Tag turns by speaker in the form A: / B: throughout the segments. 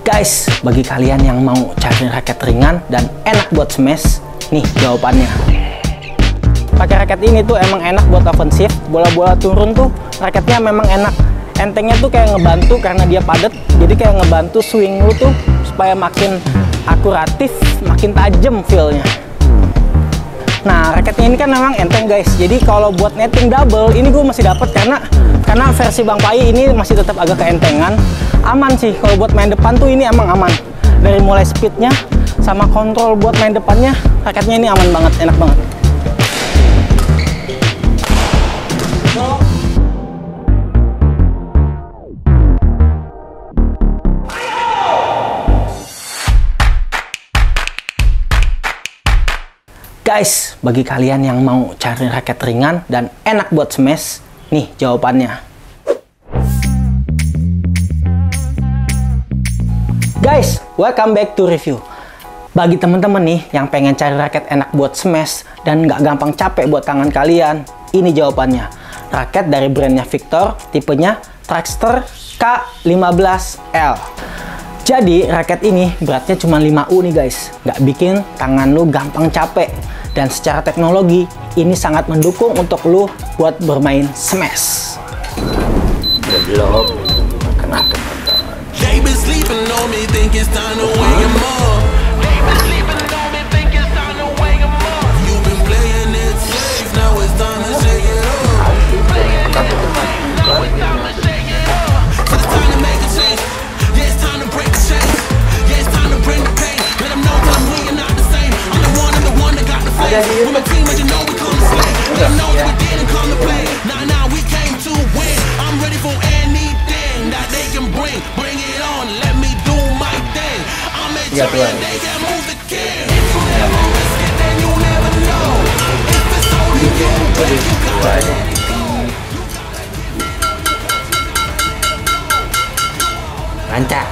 A: Guys, bagi kalian yang mau cari raket ringan dan enak buat smash, nih jawabannya. Pakai raket ini tuh emang enak buat offensif, bola-bola turun tuh raketnya memang enak. Entengnya tuh kayak ngebantu karena dia padat, jadi kayak ngebantu swing lu tuh supaya makin akuratif, makin tajam feel-nya. Nah, raketnya ini kan memang enteng guys, jadi kalau buat netting double ini gue masih dapat karena versi Bang Pai ini masih tetap agak keentengan. Aman sih, kalau buat main depan tuh ini emang aman. Dari mulai speednya sama kontrol buat main depannya, raketnya ini aman banget, enak banget. Guys, bagi kalian yang mau cari raket ringan dan enak buat smash, nih jawabannya. Guys, welcome back to review. Bagi teman-teman nih yang pengen cari raket enak buat smash dan nggak gampang capek buat tangan kalian, ini jawabannya. Raket dari brandnya Victor, tipenya Traxster K15L. Jadi raket ini beratnya cuma 5U nih guys, nggak bikin tangan lu gampang capek. Dan secara teknologi, ini sangat mendukung untuk lu buat bermain smash. Belum kena teman-teman.
B: Ya Tuhan.
A: Rancak.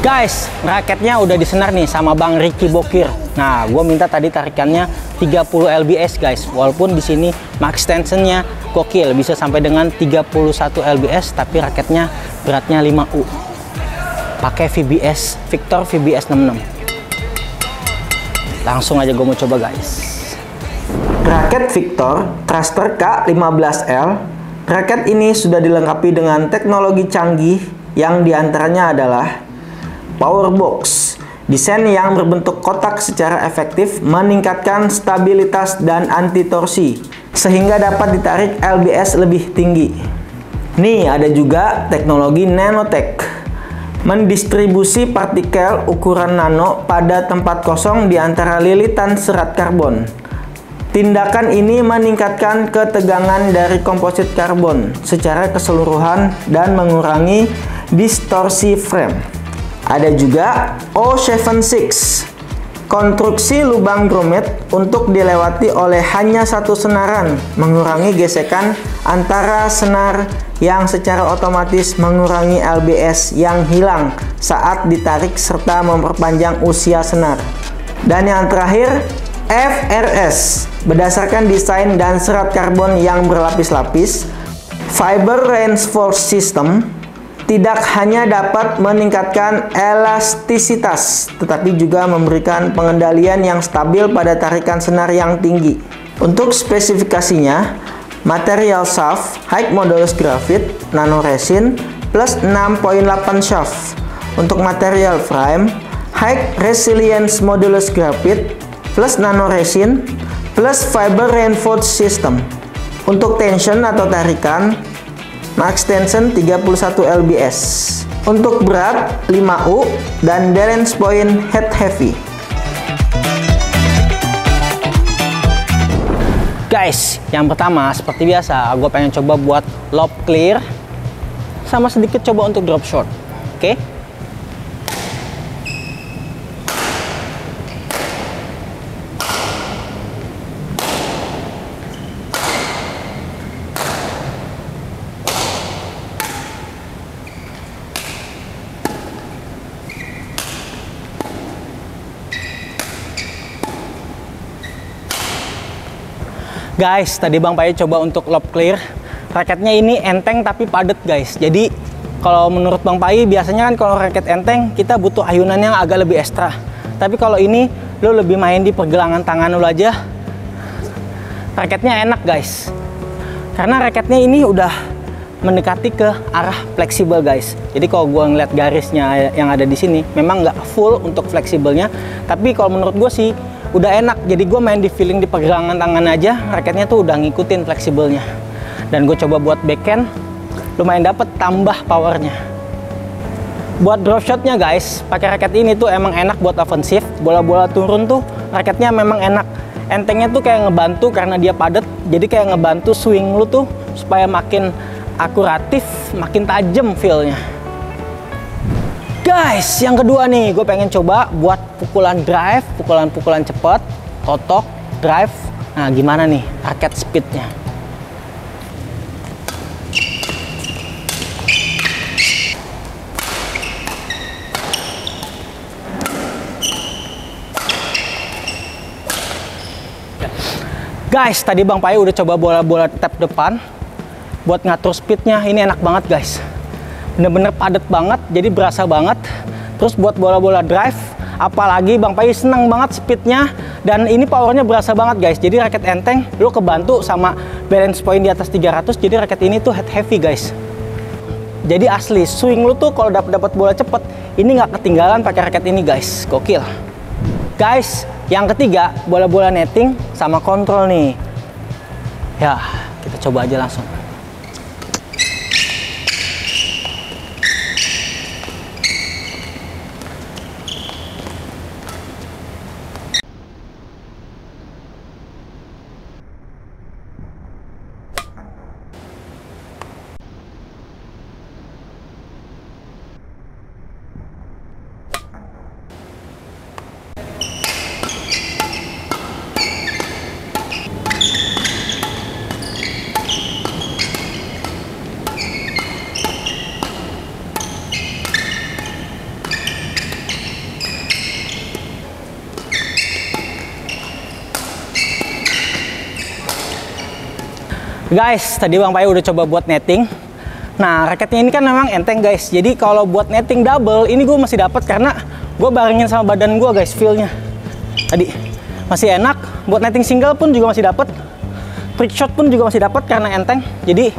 A: Guys, raketnya udah disenar nih sama Bang Ricky Bokir. Nah, gue minta tadi tarikannya 30 lbs guys. Walaupun di sini max tensionnya gokil, bisa sampai dengan 31 lbs, tapi raketnya beratnya 5U. Pakai VBS Victor VBS 66. Langsung aja gue mau coba guys. Raket Victor Traxster K15L. Raket ini sudah dilengkapi dengan teknologi canggih yang diantaranya adalah Power Box. Desain yang berbentuk kotak secara efektif meningkatkan stabilitas dan anti torsi sehingga dapat ditarik lbs lebih tinggi. Nih ada juga teknologi Nanotech, mendistribusi partikel ukuran nano pada tempat kosong di antara lilitan serat karbon. Tindakan ini meningkatkan ketegangan dari komposit karbon secara keseluruhan dan mengurangi distorsi frame. Ada juga O76, konstruksi lubang grommet untuk dilewati oleh hanya satu senaran, mengurangi gesekan antara senar yang secara otomatis mengurangi lbs yang hilang saat ditarik serta memperpanjang usia senar. Dan yang terakhir, FRS, berdasarkan desain dan serat karbon yang berlapis-lapis, Fiber Reinforced System tidak hanya dapat meningkatkan elastisitas, tetapi juga memberikan pengendalian yang stabil pada tarikan senar yang tinggi. Untuk spesifikasinya, material shaft high modulus graphite nano resin plus 6.8 shaft. Untuk material frame, high resilience modulus graphite plus nano resin plus fiber reinforced system. Untuk tension atau tarikan, max tension 31 lbs. Untuk berat 5U dan balance point head heavy. Guys, yang pertama seperti biasa gue pengen coba buat lob clear sama sedikit coba untuk drop shot. Oke?
B: Guys, tadi Bang Pai coba untuk lob clear. Raketnya ini enteng tapi padat guys. Jadi
C: Kalau menurut Bang Pai biasanya kan kalau raket enteng kita butuh ayunan yang agak lebih ekstra. Tapi kalau ini lo lebih main di pergelangan tangan lo aja. Raketnya enak guys. Karena raketnya ini udah mendekati ke arah fleksibel guys. Jadi kalau gua ngeliat garisnya yang ada di sini memang nggak full untuk fleksibelnya. Tapi kalau menurut gue sih udah enak. Jadi gue main di feeling di pergelangan tangan aja. Raketnya tuh udah ngikutin fleksibelnya. Dan gue coba buat backhand, lumayan dapet tambah powernya. Buat drop shotnya guys, pakai raket ini tuh emang enak buat offensif. Bola-bola turun tuh raketnya memang enak. Entengnya tuh kayak ngebantu karena dia padat. Jadi kayak ngebantu swing lu tuh supaya makin akuratif, makin tajam feel-nya. Guys, yang kedua nih, gue pengen coba buat pukulan drive, pukulan-pukulan cepet, totok, drive. Nah, gimana nih raket speednya? Guys, tadi Bang Pai udah coba bola-bola tap depan buat ngatur speednya. Ini enak banget guys, bener-bener padat banget, jadi berasa banget. Terus buat bola-bola drive, apalagi Bang Pai seneng banget speednya, dan ini powernya berasa banget guys. Jadi raket enteng, lo kebantu sama balance point di atas 300. Jadi raket ini tuh head heavy guys. Jadi asli swing lo tuh kalau dapat bola cepet, ini nggak ketinggalan pakai raket ini guys, gokil. Guys, yang ketiga bola-bola netting sama kontrol nih. Ya, kita coba aja langsung. Guys, tadi Bang Pai udah coba buat netting. Nah, raketnya ini kan memang enteng guys. Jadi kalau buat netting double, ini gue masih dapat karena gue barengin sama badan gue guys, feel-nya. Tadi masih enak. Buat netting single pun juga masih dapat. Trick shot pun juga masih dapat karena enteng. Jadi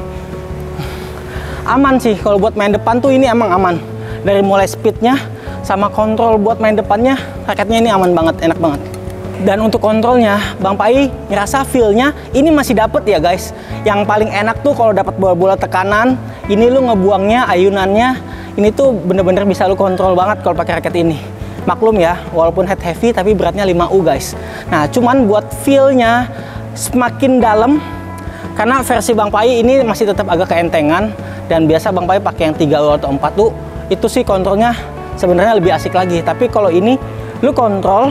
C: aman sih kalau buat main depan tuh ini emang aman. Dari mulai speednya sama kontrol buat main depannya, raketnya ini aman banget, enak banget. Dan untuk kontrolnya, Bang Pai ngerasa feel-nya ini masih dapet ya guys. Yang paling enak tuh kalau dapat bola-bola tekanan, ini lu ngebuangnya, ayunannya, ini tuh bener-bener bisa lu kontrol banget kalau pakai raket ini. Maklum ya, walaupun head heavy tapi beratnya 5U guys. Nah, cuman buat feel-nya semakin dalam, karena versi Bang Pai ini masih tetap agak keentengan, dan biasa Bang Pai pakai yang 3U atau 4U, itu sih kontrolnya sebenarnya lebih asik lagi. Tapi kalau ini, lu kontrol,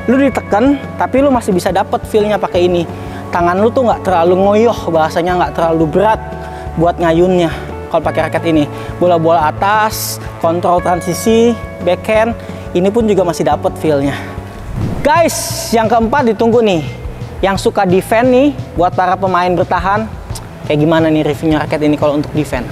C: lu ditekan, tapi lu masih bisa dapet feel-nya pakai ini. Tangan lu tuh nggak terlalu ngoyoh, bahasanya nggak terlalu berat buat ngayunnya kalau pakai raket ini. Bola-bola atas, kontrol transisi, backhand, ini pun juga masih dapet feel-nya. Guys, yang keempat ditunggu nih. Yang suka defend nih, buat para pemain bertahan, kayak gimana nih reviewnya raket ini kalau untuk defend?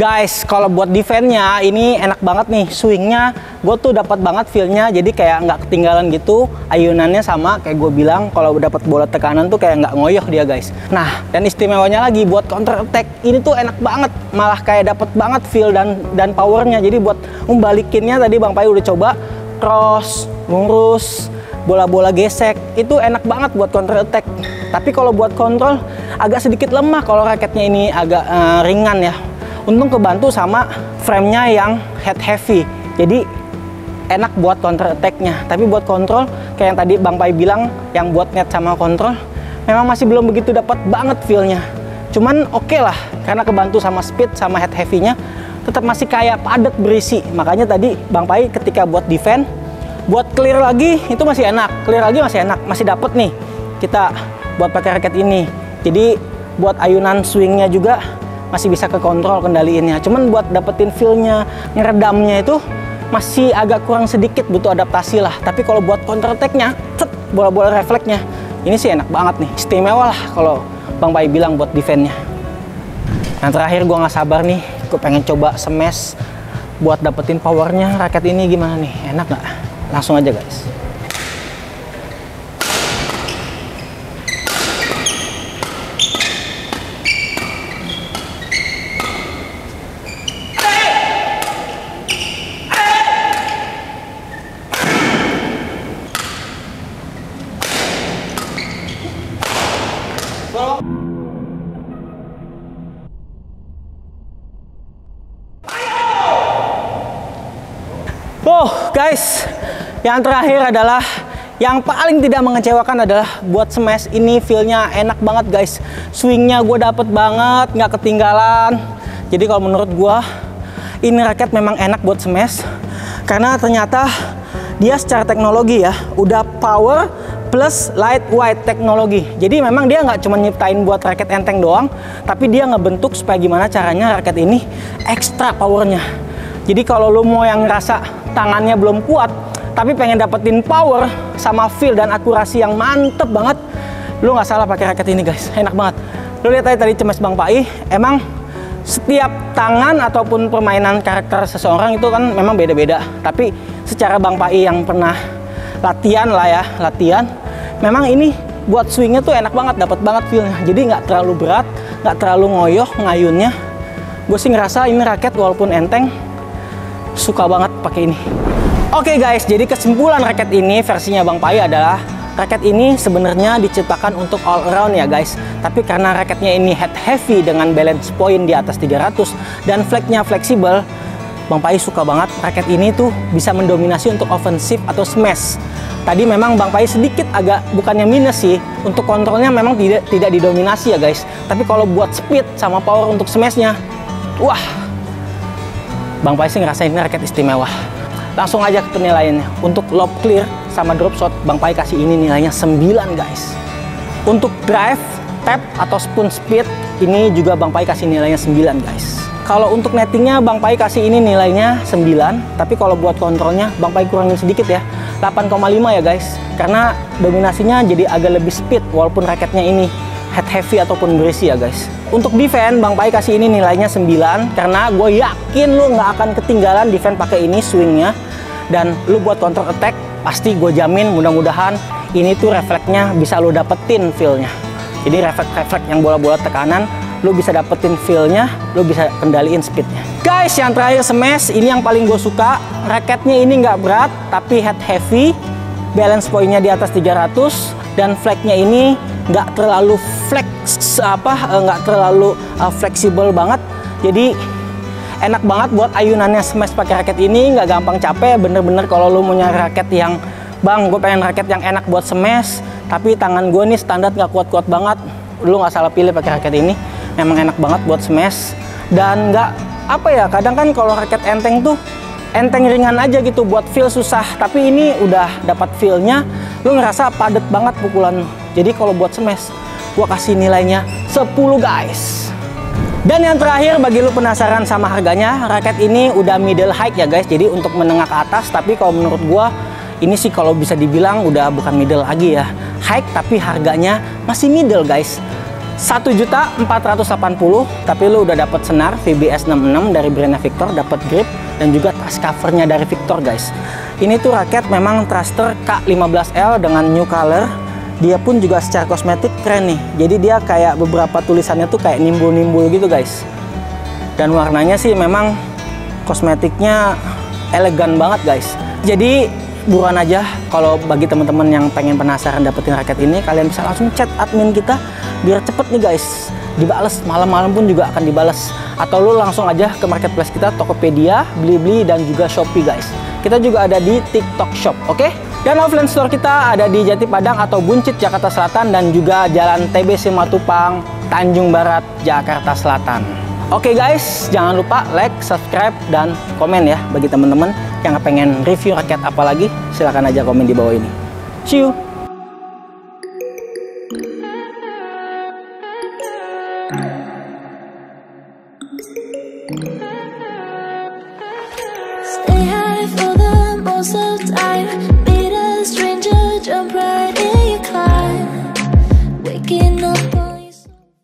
C: Guys, kalau buat defense-nya ini enak banget nih, swingnya gue tuh dapat banget feel-nya, jadi kayak nggak ketinggalan gitu. Ayunannya sama kayak gue bilang, kalau dapat bola tekanan tuh kayak nggak ngoyoh dia guys. Nah, dan istimewanya lagi buat counter attack ini tuh enak banget, malah kayak dapat banget feel dan powernya. Jadi buat membalikinnya tadi Bang Pai udah coba cross, lurus, bola-bola gesek, itu enak banget buat counter attack. Tapi kalau buat kontrol agak sedikit lemah kalau raketnya ini agak ringan ya. Untung kebantu sama frame-nya yang head heavy, jadi enak buat counter attack-nya. Tapi buat kontrol, kayak yang tadi Bang Pai bilang, yang buat net sama kontrol, memang masih belum begitu dapat banget feel-nya. Cuman oke lah, karena kebantu sama speed sama head heavy-nya, tetap masih kayak padat berisi. Makanya tadi Bang Pai ketika buat defend, buat clear lagi itu masih enak, clear lagi masih enak, masih dapet nih kita buat pakai raket ini. Jadi buat ayunan swingnya juga masih bisa kekontrol kendaliinnya. Cuman buat dapetin feel-nya, ngeredamnya itu masih agak kurang sedikit, butuh adaptasi lah. Tapi kalau buat counter attack-nya, bola-bola refleksnya, ini sih enak banget nih, istimewa lah kalau Bang Pai bilang buat defense-nya. Yang terakhir gue nggak sabar nih, gue pengen coba smash buat dapetin powernya raket ini gimana nih, enak nggak? Langsung aja guys. Guys, yang terakhir adalah yang paling tidak mengecewakan adalah buat smash ini feel-nya enak banget guys. Swingnya gue dapet banget, nggak ketinggalan. Jadi kalau menurut gue ini raket memang enak buat smash karena ternyata dia secara teknologi ya udah power plus lightweight teknologi. Jadi memang dia nggak cuma nyiptain buat raket enteng doang, tapi dia ngebentuk supaya gimana caranya raket ini ekstra powernya. Jadi kalau lo mau yang ngerasa tangannya belum kuat tapi pengen dapetin power sama feel dan akurasi yang mantep banget, lu nggak salah pakai raket ini guys, enak banget. Lu lihat aja tadi cemes Bang Pai, emang setiap tangan ataupun permainan karakter seseorang itu kan memang beda-beda, tapi secara Bang Pai yang pernah latihan lah ya, memang ini buat swingnya tuh enak banget, dapat banget feelnya. Jadi nggak terlalu berat, nggak terlalu ngoyoh ngayunnya. Gue sih ngerasa ini raket walaupun enteng, suka banget pakai ini. Oke guys, jadi kesimpulan raket ini versinya Bang Pai adalah raket ini sebenarnya diciptakan untuk all around ya guys. Tapi karena raketnya ini head heavy dengan balance point di atas 300 dan flagnya fleksibel, Bang Pai suka banget raket ini tuh bisa mendominasi untuk offensive atau smash. Tadi memang Bang Pai sedikit agak bukannya minus sih, untuk kontrolnya memang tidak didominasi ya guys. Tapi kalau buat speed sama power untuk smashnya, wah, Bang Pai sih ngerasain ini raket istimewa. Langsung aja ke penilaiannya. Untuk lob clear sama drop shot, Bang Pai kasih ini nilainya 9 guys. Untuk drive, tap atau spoon speed, ini juga Bang Pai kasih nilainya 9 guys. Kalau untuk nettingnya Bang Pai kasih ini nilainya 9, tapi kalau buat kontrolnya Bang Pai kurangin sedikit ya, 8,5 ya guys. Karena dominasinya jadi agak lebih speed walaupun raketnya ini head heavy ataupun berisi ya guys. Untuk defense Bang Pai kasih ini nilainya 9 karena gue yakin lu nggak akan ketinggalan defense pakai ini swingnya, dan lu buat counter attack pasti gue jamin mudah-mudahan ini tuh refleksnya bisa lu dapetin feelnya. Jadi refleks yang bola-bola tekanan lu bisa dapetin feel-nya, lu bisa kendaliin speednya. Guys, yang terakhir smash, ini yang paling gue suka. Raketnya ini nggak berat, tapi head heavy, balance point-nya di atas 300, dan flagnya ini nggak terlalu fleksibel banget. Jadi enak banget buat ayunannya smash pakai raket ini, nggak gampang capek. Bener-bener kalau lu mau nyari raket yang, bang, gue pengen raket yang enak buat smash, tapi tangan gue nih standar nggak kuat-kuat banget, lu nggak salah pilih pakai raket ini. Memang enak banget buat smash, dan nggak apa ya, kadang kan kalau raket enteng tuh enteng ringan aja gitu, buat feel susah, tapi ini udah dapat feelnya, lu ngerasa padet banget pukulan. Jadi kalau buat smash gua kasih nilainya 10 guys. Dan yang terakhir, bagi lu penasaran sama harganya, raket ini udah middle height ya guys, jadi untuk menengah ke atas. Tapi kalau menurut gua ini sih kalau bisa dibilang udah bukan middle lagi ya, high, tapi harganya masih middle guys. 1.480.000, tapi lu udah dapat senar VBS 66 dari brandnya Victor, dapat grip dan juga tas covernya dari Victor guys. Ini tuh raket memang thruster K15L dengan new color. Dia pun juga secara kosmetik keren nih. Jadi dia kayak beberapa tulisannya tuh kayak nimbul-nimbul gitu guys. Dan warnanya sih memang kosmetiknya elegan banget guys. Jadi buruan aja, kalau bagi teman-teman yang pengen penasaran dapetin raket ini, kalian bisa langsung chat admin kita biar cepet nih guys, dibales malam-malam pun juga akan dibales. Atau lu langsung aja ke marketplace kita, Tokopedia, Blibli, dan juga Shopee guys. Kita juga ada di TikTok Shop, oke? Dan offline store kita ada di Jati Padang atau Buncit, Jakarta Selatan, dan juga Jalan TB Simatupang, Tanjung Barat, Jakarta Selatan. Oke guys, jangan lupa like, subscribe, dan komen ya. Bagi teman-teman yang pengen review raket apa lagi, silahkan aja komen di bawah ini. See you!
D: Stay